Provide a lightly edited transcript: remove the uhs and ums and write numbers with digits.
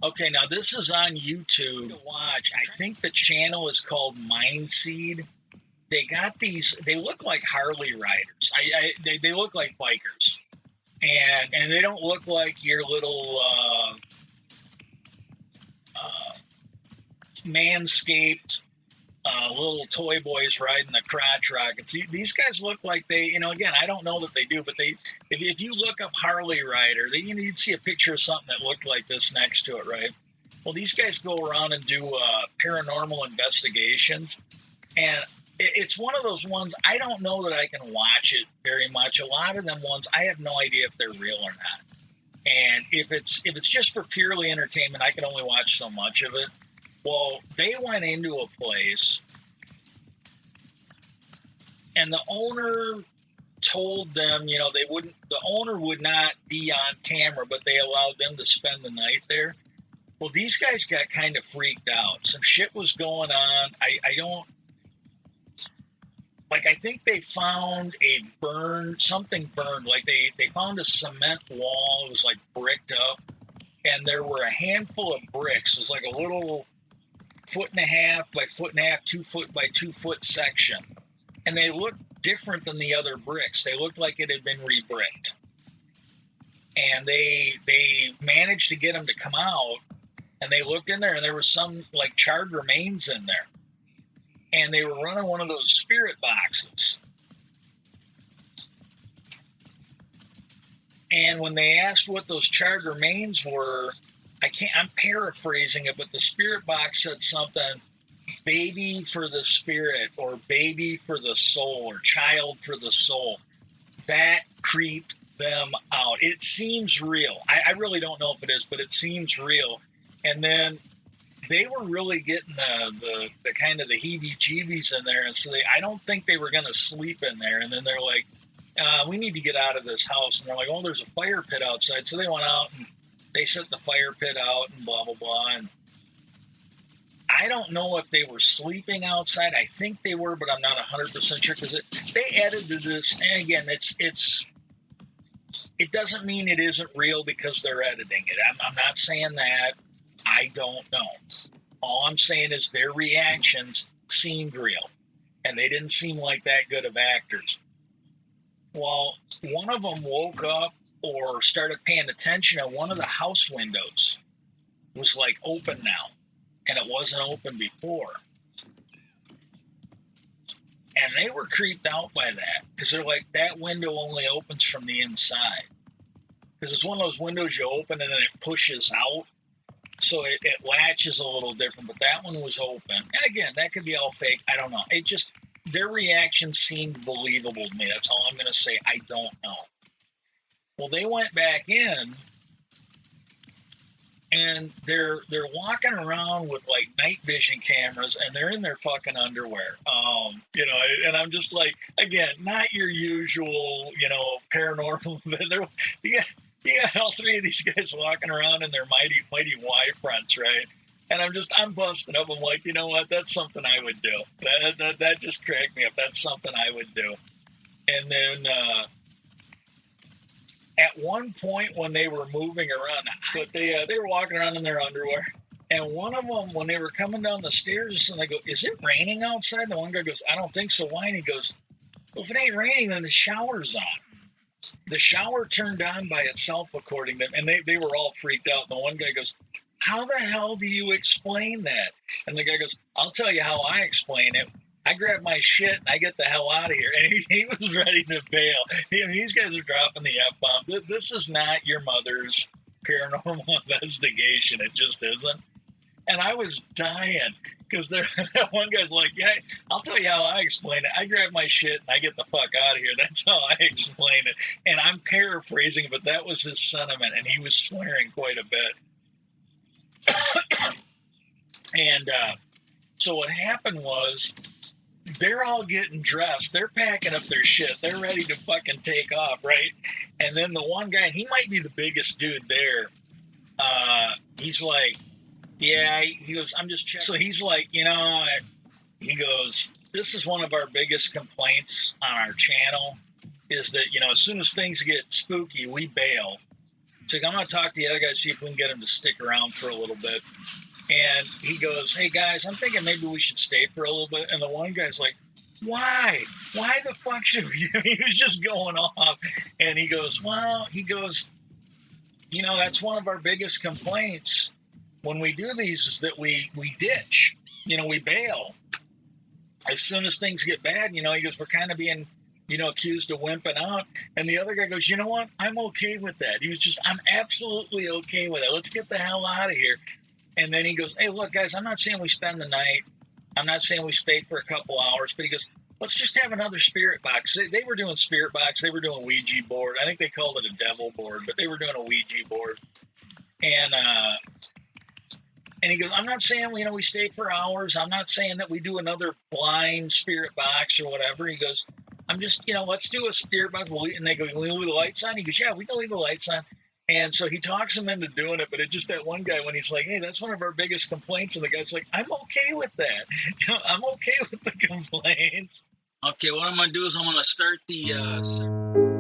Okay, now this is on YouTube to watch. I think the channel is called Mindseed. They got these. They look like Harley riders. They look like bikers, and they don't look like your little manscaped little toy boys riding the crotch rockets. These guys look like they, again, I don't know that they do, but if you look up Harley rider, you'd see a picture of something that looked like this next to it, right? Well, these guys go around and do paranormal investigations, and it's one of those ones, I don't know that I can watch it very much. A lot of them ones, I have no idea if they're real or not. And if it's just for purely entertainment, I can only watch so much of it. Well, they went into a place, and the owner told them, the owner would not be on camera, but they allowed them to spend the night there. Well, these guys got kind of freaked out. Some shit was going on. I think they found something burned. Like they found a cement wall. It was like bricked up, and there were a handful of bricks. It was like a little 1.5 by 1.5, 2 foot by 2 foot section. And they looked different than the other bricks. They looked like it had been rebricked. And they managed to get them to come out, and they looked in there, and there was some like charred remains in there. And they were running one of those spirit boxes. And when they asked what those charred remains were, I'm paraphrasing it, but the spirit box said something, baby for the spirit, or baby for the soul, or child for the soul. That creeped them out. It seems real. I really don't know if it is, but it seems real. And then they were really getting the kind of the heebie-jeebies in there, and so I don't think they were going to sleep in there. And then they're like, we need to get out of this house. And they're like, oh, there's a fire pit outside. So they went out and they set the fire pit out and blah, blah, blah. And I don't know if they were sleeping outside. I think they were, but I'm not 100% sure, because they edited this. And again, it doesn't mean it isn't real because they're editing it. I'm not saying that. I don't know. All I'm saying is their reactions seemed real, and they didn't seem like that good of actors. Well, one of them woke up or started paying attention, and one of the house windows was like open now, and it wasn't open before. And they were creeped out by that, because they're like, that window only opens from the inside. Because it's one of those windows you open and then it pushes out. So it latches a little different, but that one was open. And again, that could be all fake. I don't know. Their reaction seemed believable to me. That's all I'm going to say. I don't know. Well, they went back in, and they're walking around with like night vision cameras, and they're in their fucking underwear. And I'm just like, again, not your usual, paranormal. You got all three of these guys walking around in their mighty Y fronts, right? And I'm busting up. I'm like, you know what? That's something I would do. That just cracked me up. That's something I would do. And then at one point when they were moving around, but they were walking around in their underwear. And one of them, when they were coming down the stairs, and I go, "Is it raining outside?" And the one guy goes, "I don't think so." Why? And he goes, "Well, if it ain't raining, then the shower's on." The shower turned on by itself, according to them, and they were all freaked out. And the one guy goes, "How the hell do you explain that?" And the guy goes, "I'll tell you how I explain it. I grab my shit and I get the hell out of here." And he was ready to bail. These guys are dropping the F-bomb. This is not your mother's paranormal investigation. It just isn't. And I was dying, because that one guy's like, "Yeah, I'll tell you how I explain it. I grab my shit and I get the fuck out of here. That's how I explain it." And I'm paraphrasing, but that was his sentiment, and he was swearing quite a bit. And so what happened was, they're all getting dressed. They're packing up their shit. They're ready to fucking take off, right? And then the one guy, he might be the biggest dude there. He's like, "Yeah," he goes, "I'm just checking." So he's like, he goes, "This is one of our biggest complaints on our channel, is that, as soon as things get spooky, we bail So I'm going to talk to the other guy, see if we can get him to stick around for a little bit. And he goes, hey, guys, I'm thinking maybe we should stay for a little bit. And the one guy's like, why? Why the fuck should we? He was just going off. And he goes, well, you know, that's one of our biggest complaints when we do these is that we ditch. You know, we bail. As soon as things get bad, you know, he goes, we're kind of being, you know, accused of wimping out. And the other guy goes, you know what? I'm okay with that. He was just, I'm absolutely okay with it. Let's get the hell out of here. And then he goes, hey, look, guys, I'm not saying we spend the night. I'm not saying we stay for a couple hours. But he goes, let's just have another spirit box. They were doing spirit box. They were doing Ouija board. I think they called it a devil board, but they were doing a Ouija board. And he goes, I'm not saying, you know, we stay for hours. I'm not saying that we do another blind spirit box or whatever. He goes, I'm just, you know, let's do a spirit box. And they go, we leave the lights on? He goes, yeah, we can leave the lights on. And so he talks him into doing it, but it's just that one guy when he's like, hey, that's one of our biggest complaints. And the guy's like, I'm okay with that. You know, I'm okay with the complaints. Okay, what I'm going to do is I'm going to start the...